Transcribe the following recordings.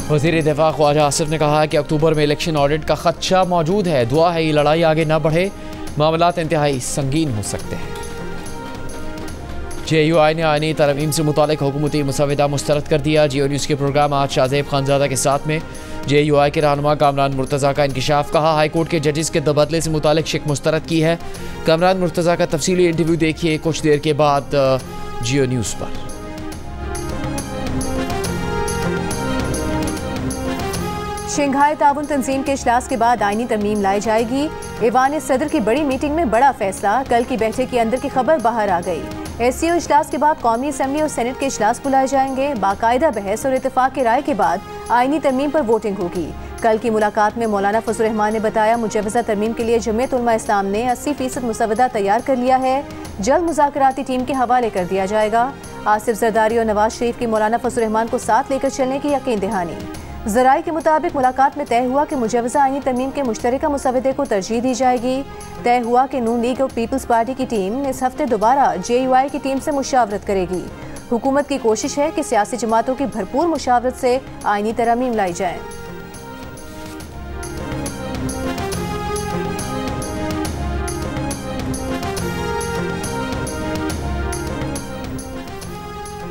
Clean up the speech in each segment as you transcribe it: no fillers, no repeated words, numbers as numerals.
वज़ीर दिफा ख्वाजा आसिफ ने कहा कि अक्टूबर में इलेक्शन ऑडिट का खदशा मौजूद है। दुआ है ये लड़ाई आगे न बढ़े, मामलात इंतहाई संगीन हो सकते हैं। JUI ने आईनी तरमीम से मुतालिक हुकूमती मुसवदा मुस्तरद कर दिया। जियो न्यूज़ के प्रोग्राम आज शाहजेब खानजादा के साथ में JUI के रहनुमा कामरान मुर्तज़ा का इंकशाफ। कहा हाई कोर्ट के जजेस के तबादले से मुतालिक शिक मुस्तरद की है। कामरान मुर्तज़ा का तफसीली इंटरव्यू देखिए कुछ देर के बाद जियो न्यूज़ पर। शंघाई ताउन तंजीम के इजलास के बाद आईनी तरमीम लाई जाएगी। ईवान सदर की बड़ी मीटिंग में बड़ा फैसला। कल की बैठक के अंदर की खबर बाहर आ गई। SCO इजलास के बाद कौमी असम्बली और सेनेट के इजलास बुलाए जाएंगे। बाकायदा बहस और इत्तेफाक की राय के बाद आईनी तरमीम पर वोटिंग होगी। कल की मुलाकात में मौलाना फजल रहमान ने बताया मुजव्वज़ा तरमीम के लिए जमीयत उलमा इस्लाम ने 80% मुसवदा तैयार कर लिया है। जल्द मुज़ाकराती टीम के हवाले कर दिया जाएगा। आसिफ जरदारी और नवाज शरीफ की मौलाना फजल रहमान को साथ लेकर चलने की यकीन दहानी। ज़राए के मुताबिक मुलाकात में तय हुआ कि मुजव्वज़ा आईनी तरमीम के मुश्तरका मुसवदे को तरजीह दी जाएगी। तय हुआ कि नून लीग और पीपल्स पार्टी की टीम इस हफ्ते दोबारा JUI की टीम से मुशावरत करेगी। हुकूमत की कोशिश है कि सियासी जमातों की भरपूर मुशावरत से आईनी तरमीम लाई जाए।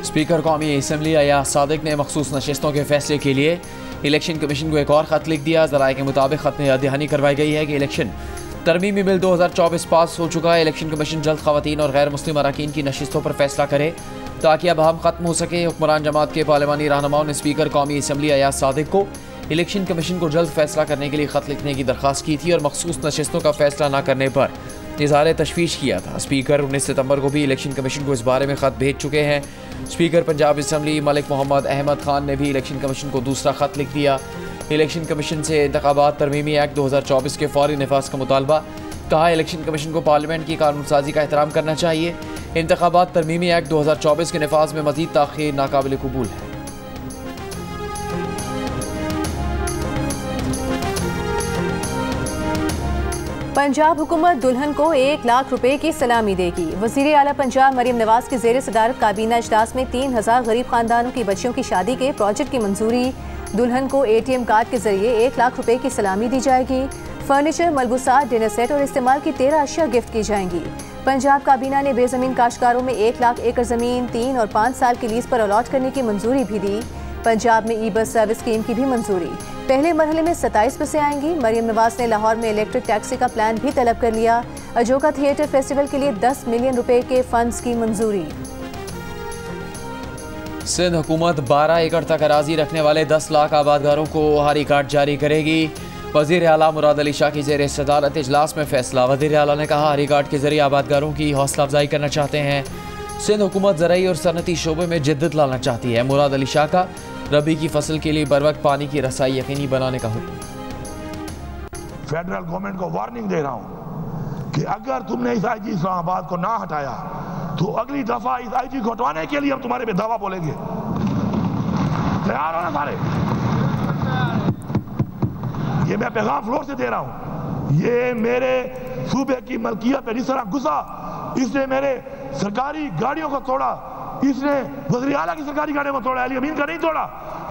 स्पीकर कौमी असम्बली अयाज सादिक ने मखसूस नशिस्तों के फैसले के लिए इलेक्शन कमीशन को एक और खत लिख दिया। ज़राए के मुताबिक खत में याद दहानी करवाई गई है कि इलेक्शन तरमीमी बिल 2024 पास हो चुका है। इलेक्शन कमीशन जल्द खवातीन और गैर मुस्लिम अरकान की नशिस्तों पर फैसला करे ताकि अब हम खत्म हो सके। हुक्मरान जमात के पार्लिमानी रहनुमाओं ने स्पीकर कौमी असम्बली अयाज सादिक को इलेक्शन कमीशन को जल्द फैसला करने के लिए खत लिखने की दरख्वास्त की थी और मखसूस नशिस्तों का फैसला न करने पर इज़हार तशवीश किया था। स्पीकर 19 सितंबर को भी इलेक्शन कमीशन को इस बारे में खत भेज चुके हैं। स्पीकर पंजाब असम्बली मलिक मोहम्मद अहमद खान ने भी इलेक्शन कमीशन को दूसरा खत लिख दिया। इलेक्शन कमीशन से इंतखाबात तरमीमी एक्ट 2024 के फौरी नफाज का मुतालबा। कहा इलेक्शन कमीशन को पार्लियामेंट की कानून साजी का एहतराम करना चाहिए। इंतखाबात तरमीमी एक्ट 2024 के नफाज में मजीद ताख़ीर नाकाबिल कबूल है। पंजाब हुकूमत दुल्हन को 1 लाख रुपए की सलामी देगी। वज़ीर आला पंजाब मरियम नवाज के ज़ेर सदारत काबीना इजलास में 3000 गरीब खानदानों की बच्चियों की शादी के प्रोजेक्ट की मंजूरी। दुल्हन को ATM कार्ड के जरिए 1 लाख रुपए की सलामी दी जाएगी। फर्नीचर, मलबूसात, डिनर सेट और इस्तेमाल की 13 अशिया गिफ्ट की जाएंगी। पंजाब काबीना ने बेज़मीन काश्तकारों में 1 लाख एकड़ ज़मीन 3 और 5 साल की लीज पर अलॉट करने की मंजूरी भी दी। पंजाब में ई-बस सर्विस स्कीम की भी मंजूरी। पहले मरहले में 27 बसें आएंगी। मरियम नवाज ने लाहौर में इलेक्ट्रिक टैक्सी का प्लान भी तलब कर लिया। अजोका थिएटर फेस्टिवल के लिए 10 मिलियन रुपए के फंड्स की मंजूरी। सिंध हुकूमत 12 एकड़ तक अराजी रखने वाले 10 लाख आबादगारों को ओहारी कार्ड जारी करेगी। वज़ीर आला मुराद अली शाह की ज़ेर सदारत इजलास में फैसला। वज़ीर आला ने कहा हरी कार्ड के जरिए आबादगारों की हौसला अफजाई करना चाहते हैं। सिंध हुकूमत ज़राई और सनती शोबे में जिद्दत लाना चाहती है। मुराद अली शाह का रबी की फसल के लिए बर वक्त पानी की रसाई यकीनी बनाने का हुक्म। फेडरल गवर्नमेंट को वार्निंग दे रहा हूं कि अगर तुमने इस IG इस्लामाबाद को ना हटाया तो अगली दफा इस IG को हटवाने के लिए हम तुम्हारे पे दावा बोलेंगे। तैयार हो ना सारे? ये मैं पैगाम फ्लोर से दे रहा हूं। ये मेरे सूबे की मलकियत पे जिस तरह घुसा, इसने मेरे सरकारी गाड़ियों को तोड़ा, इसने वज़ीर आला की सरकारी गाड़ियों को तोड़ा, अली अमीन का नहीं तोड़ा।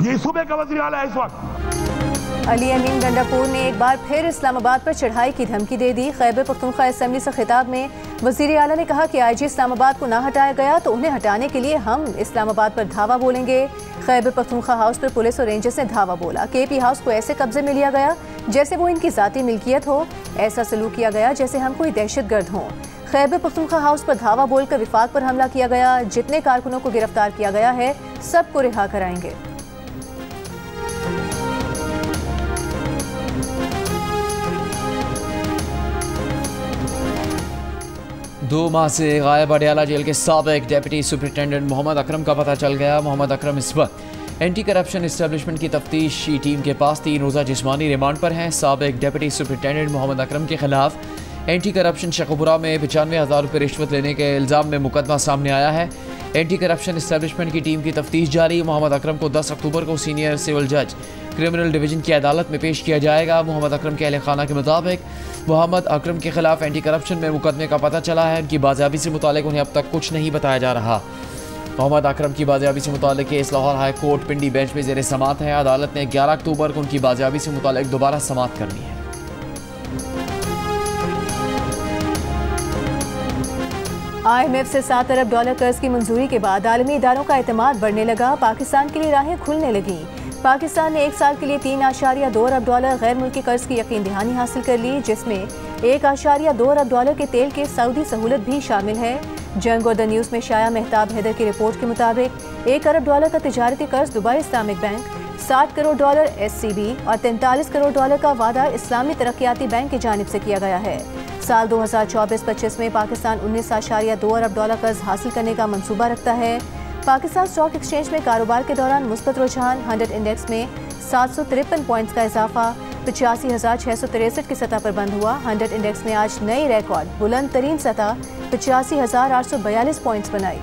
ये सूबे का वज़ीर आला है इस वक्त। अली अमीन गंडापुर ने एक बार फिर इस्लामाबाद पर चढ़ाई की धमकी दे दी। खैबर पख्तूनख्वा असम्बली से खिताब में वज़ीर आला ने कहा कि IG इस्लामाबाद को ना हटाया गया तो उन्हें हटाने के लिए हम इस्लामाबाद पर धावा बोलेंगे। खैबर पख्तूनख्वा हाउस पर पुलिस और रेंजर्स ने धावा बोला। KP हाउस को ऐसे कब्जे में लिया गया जैसे वो इनकी ज़ाती मिल्कियत हो। ऐसा सलूक किया गया जैसे हम कोई दहशतगर्द हों। खैबर पख्तूनख्वा हाउस पर धावा बोलकर विफाक पर हमला किया गया। जितने कारकुनों को गिरफ्तार किया गया है सबको रिहा कराएंगे। 2 माह से गायब अडयाला जेल के साबिक डिप्टी सुपरिटेंडेंट मोहम्मद अकरम का पता चल गया। मोहम्मद अकरम इस वक्त एंटी करप्शन इस्टेब्लिशमेंट की तफ्तीशी टीम के पास 3 रोज़ा जिस्मानी रिमांड पर हैं। साबिक डिप्टी सुपरिटेंडेंट मोहम्मद अकरम के खिलाफ एंटी करप्शन शकुपुरा में 95,000 रुपये रिश्वत लेने के इल्ज़ाम में मुकदमा सामने आया है। एंटी करप्शन इस्टेब्लिशमेंट की टीम की तफ्तीश जारी। मोहम्मद अकरम को 10 अक्टूबर को सीनियर सिविल जज क्रिमिनल डिवीजन की अदालत में पेश किया जाएगा। मोहम्मद अकरम के अहले खाना के मुताबिक मोहम्मद अकरम के खिलाफ एंटी करप्शन में मुकदमे का पता चला है। उनकी बाज़ाबी से मुतालिक उन्हें अब तक कुछ नहीं बताया जा रहा। मोहम्मद अकरम की बाजियाबी से मुताल्लिक केस लाहौर हाई कोर्ट पिंडी बेंच में जेर समात है। अदालत ने 11 अक्टूबर को उनकी बाजियाबी से मुताल्लिक दोबारा समात करनी है। IMF से $7 अरब कर्ज की मंजूरी के बाद आलमी इदारों का एतमाद बढ़ने लगा। पाकिस्तान के लिए राहें खुलने लगीं। पाकिस्तान ने 1 साल के लिए $3.2 अरब गैर मुल्की कर्ज की यकीन दहानी हासिल कर ली, जिसमें $1.2 अरब के तेल के सऊदी सहूलत भी शामिल है। जंग और द न्यूज़ में शाया मेहताब हैदर की रिपोर्ट के मुताबिक $1 अरब का तिजारती कर्ज Dubai Islamic bank, $60 crore SCB और $43 करोड़ का वादा इस्लामी तरक्याती बैंक की जानिब से किया गया है। साल 2024-25 में पाकिस्तान $19.2 अरब कर्ज हासिल करने का मंसूबा रखता है। पाकिस्तान स्टॉक एक्सचेंज में कारोबार के दौरान मुस्बत रुझान 100 इंडेक्स में 753 पॉइंट्स का इजाफा 85,663 की सतह पर बंद हुआ। 100 इंडेक्स ने आज नई रिकॉर्ड बुलंद तरीन सतह 85,842 पॉइंट्स बनाई।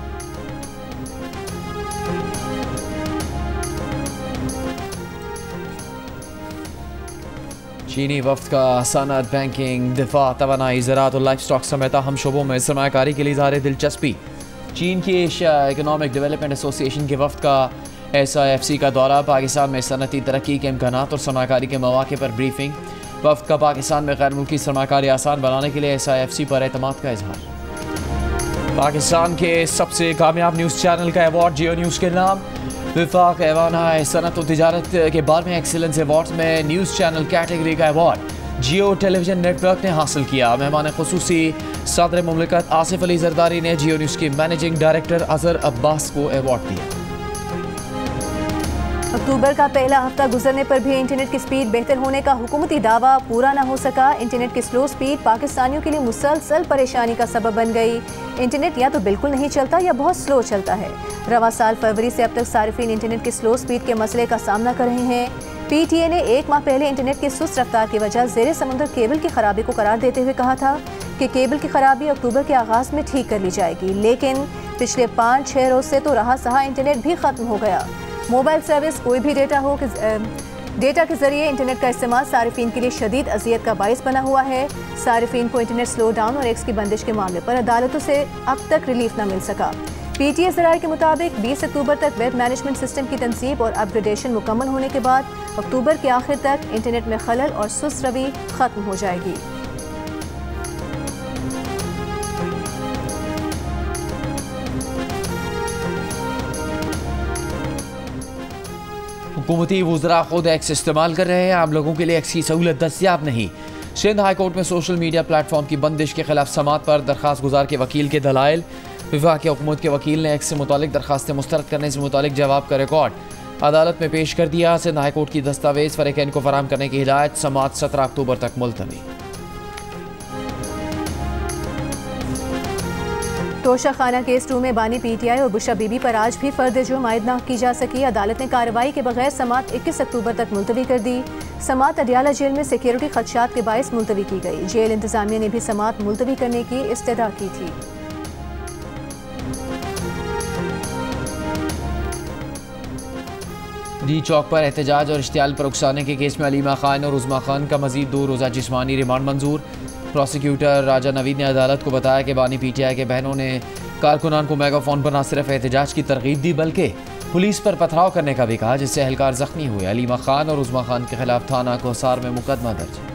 चीनी वफ्द का सनअत, बैंकिंग, दिफा, तवानाई, ज़राअत और लाइफ स्टॉक समेत अहम शोबों में सरमायाकारी के लिए इज़हार दिलचस्पी। चीन की एशिया इकनॉमिक डेवलपमेंट एसोसिएशन के वफ्द का SIFC का दौरा। पाकिस्तान में सनअती तरक्की के इम्कानात और सरमायाकारी के मौक़े पर ब्रीफिंग। वफ्द का पाकिस्तान में गैर मुल्की सरमायाकारी आसान बनाने के लिए SIFC पर एतमाद का इजहार। पाकिस्तान के सबसे कामयाब न्यूज़ चैनल का अवार्ड जियो न्यूज़ के नाम। विफाक ऐवान सनअत और तिजारत के 12वें एक्सीलेंस अवार्ड्स में न्यूज़ चैनल कैटेगरी का अवार्ड जियो टेलीविजन नेटवर्क ने हासिल किया। मेहमान खुसूसी सदर मुमलिकत आसिफ अली जरदारी ने जियो न्यूज़ के मैनेजिंग डायरेक्टर अजहर अब्बास को अवार्ड दिया। अक्टूबर का पहला हफ्ता गुजरने पर भी इंटरनेट की स्पीड बेहतर होने का हुकूमती दावा पूरा न हो सका। इंटरनेट की स्लो स्पीड पाकिस्तानियों के लिए मुसलसल परेशानी का सबब बन गई। इंटरनेट या तो बिल्कुल नहीं चलता या बहुत स्लो चलता है। रवा साल फरवरी से अब तक सारिफीन इंटरनेट की स्लो स्पीड के मसले का सामना कर रहे हैं। PTA ने 1 माह पहले इंटरनेट की सुस्त रफ्तार की वजह ज़ेरे समुद्र केबल की खराबी को करार देते हुए कहा था कि केबल की खराबी अक्टूबर के आगाज में ठीक कर ली जाएगी, लेकिन पिछले 5-6 रोज से तो रहा सहा इंटरनेट भी खत्म हो गया। मोबाइल सर्विस कोई भी डेटा के जरिए इंटरनेट का इस्तेमाल सारिफीन के लिए शदीद अजियत का बाइस बना हुआ है। सारिफीन को इंटरनेट स्लो डाउन और एक्स की बंदिश के मामले पर अदालतों से अब तक रिलीफ न मिल सका। PTA ज़राए के मुताबिक 20 अक्टूबर तक वेब मैनेजमेंट सिस्टम की तनसीब और अपग्रेडेशन मुकम्मल होने के बाद अक्टूबर के आखिर तक इंटरनेट में खलल और सुस्त रवि खत्म हो जाएगी। हुकूमती वुज़रा खुद एक्स इस्तेमाल कर रहे हैं, आम लोगों के लिए एक्स की सहूलत दस्तियाब नहीं। सिंध हाई कोर्ट में सोशल मीडिया प्लेटफॉर्म की बंदिश के खिलाफ समात पर दरखास्त गुजार के वकील के दलाइल। विफाक की हुकूमत के वकील ने एक्स से मुतालिक दरखास्तें मुस्तरद करने से मुतालिक जवाब का रिकॉर्ड अदालत में पेश कर दिया। सिंध हाई कोर्ट की दस्तावेज फरीकैन को फराहम करने की हिदायत। समात 17 अक्टूबर तक मुलतवी। तोशा खाना केस 2 में बानी PTI और बुशरा बीबी पर आज भी फर्द जुर्म आयद न की जा सकी। अदालत ने कार्रवाई के बगैर समात 21 अक्टूबर तक मुलतवी कर दी। समात अडियाला जेल में सिक्योरिटी खदशात के बायस मुलतवी की गई। जेल इंतजामिया ने भी समात मुलतवी करने की इस्तदा की थी। डी चौक पर एहतजाज और इश्तियाल पर उकसाने के केस में अलीमा खान और उज़मा खान का मजीद 2 रोज़ा जिस्मानी रिमांड मंजूर। प्रोसिक्यूटर राजा नवीद ने अदालत को बताया कि बानी PTI के बहनों ने कारकुनान को मेगाफोन पर न सिर्फ एहतजाज की तरगीब दी बल्कि पुलिस पर पथराव करने का भी कहा, जिससे एहलकार जख्मी हुए। अलीमा खान और उज़मा खान के खिलाफ थाना कोसार में मुकदमा दर्ज है।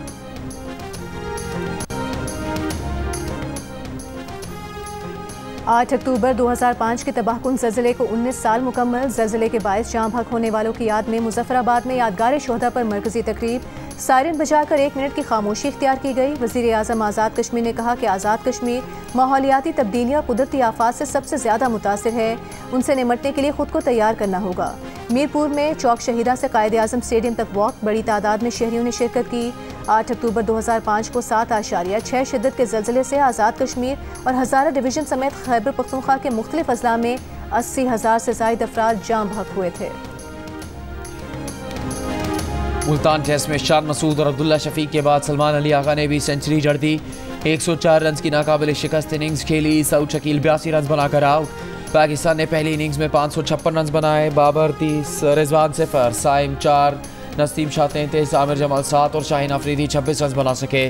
8 अक्टूबर 2005 के तबाहकुन ज़लज़ले को 19 साल मुकम्मल। ज़लज़ले के बायस जाँ बहक होने वालों की याद में मुजफ्फराबाद में यादगार शोहदा पर मरकजी तकरीब। सायरन बजाकर 1 मिनट की खामोशी इख्तियार की गई। वज़ीर आज़म आज़ाद कश्मीर ने कहा कि आज़ाद कश्मीर माहौलियाती तब्दीलियाँ कुदरती आफात से सबसे ज़्यादा मुतासिर है, उनसे निमटने के लिए खुद को तैयार करना होगा। मीरपुर में चौक शहीदा से कायद आज़म स्टेडियम तक वॉक, बड़ी तादाद में शहरियों ने शिरकत की। 8 अक्टूबर 2005 को 7.6 शिद्दत के ज़लज़ले से आज़ाद कश्मीर और हज़ारा डिवीज़न समेत खैबर पख्तूनख्वा के मुख्तलिफ अजला में 80,000 से ज़ायद अफराद जाँ बहक हुए थे। मुल्तान टेस्ट में शान मसूद और अब्दुल्ला शफीक के बाद सलमान अली आगा ने भी सेंचुरी जड़ दी। 104 रन की नाकाबिल शिकस्त इनिंग्स खेली। सऊद शकील 82 रन बनाकर आउट। पाकिस्तान ने पहली इनिंग्स में 556 रन बनाए। बाबर 30, रिजवान 0, साइम 4, नसीम शाह 33, आमिर जमाल 7 और शाहीन अफरीदी 26 रन बना सके।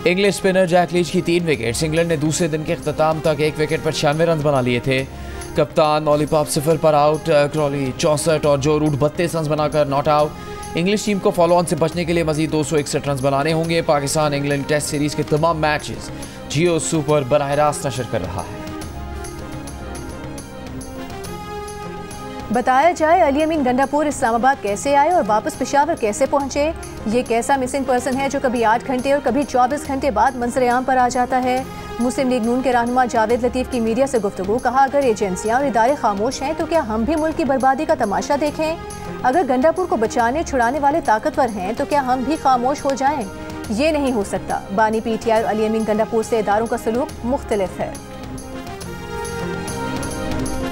इंग्लिश स्पिनर जैक लीच की 3 विकेट्स। इंग्लैंड ने दूसरे दिन के अख्ताम तक 1 विकेट पर 96 रन बना लिए थे। कप्तान लॉलीपॉप 0 पर आउट, क्रॉली 64 और जो रूट 32 रन बनाकर नॉट आउट। इंग्लिश टीम को फॉलो ऑन से बचने के लिए मजीद 261 रन बनाने होंगे। पाकिस्तान इंग्लैंड टेस्ट सीरीज के तमाम मैचेस जियो सुपर बराह रास्त नशर कर रहा है। बताया जाए अली अमीन गंडापुर इस्लामाबाद कैसे आए और वापस पेशावर कैसे पहुंचे। ये कैसा मिसिंग पर्सन है जो कभी 8 घंटे और कभी 24 घंटे बाद मंजर-ए-आम पर आ जाता है। मुस्लिम लीग नून के रहनुमा जावेद लतीफ़ की मीडिया से गुफ्तगू, कहा अगर एजेंसियां और इदारे खामोश हैं तो क्या हम भी मुल्क की बर्बादी का तमाशा देखें। अगर गंडापुर को बचाने छुड़ाने वाले ताकतवर हैं तो क्या हम भी खामोश हो जाएं। ये नहीं हो सकता। बानी PTI और अली अमीन गंडापुर से इदारों का सलूक मुख्तलिफ है।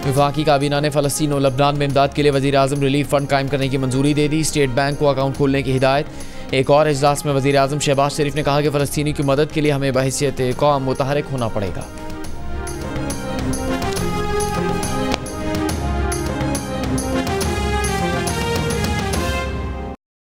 वफाकी काबीना ने फ़लस्तीन और लबनान में इमदाद के लिए वज़ीर-ए-आज़म रिलीफ फ़ंड कायम करने की मंजूरी दे दी। स्टेट बैंक को अकाउंट खोलने की हिदायत। एक और इजलास में वज़ीर-ए-आज़म शहबाज शरीफ ने कहा कि फ़लस्तीनी की मदद के लिए हमें बहैसियत कौम मुतहरिक होना पड़ेगा।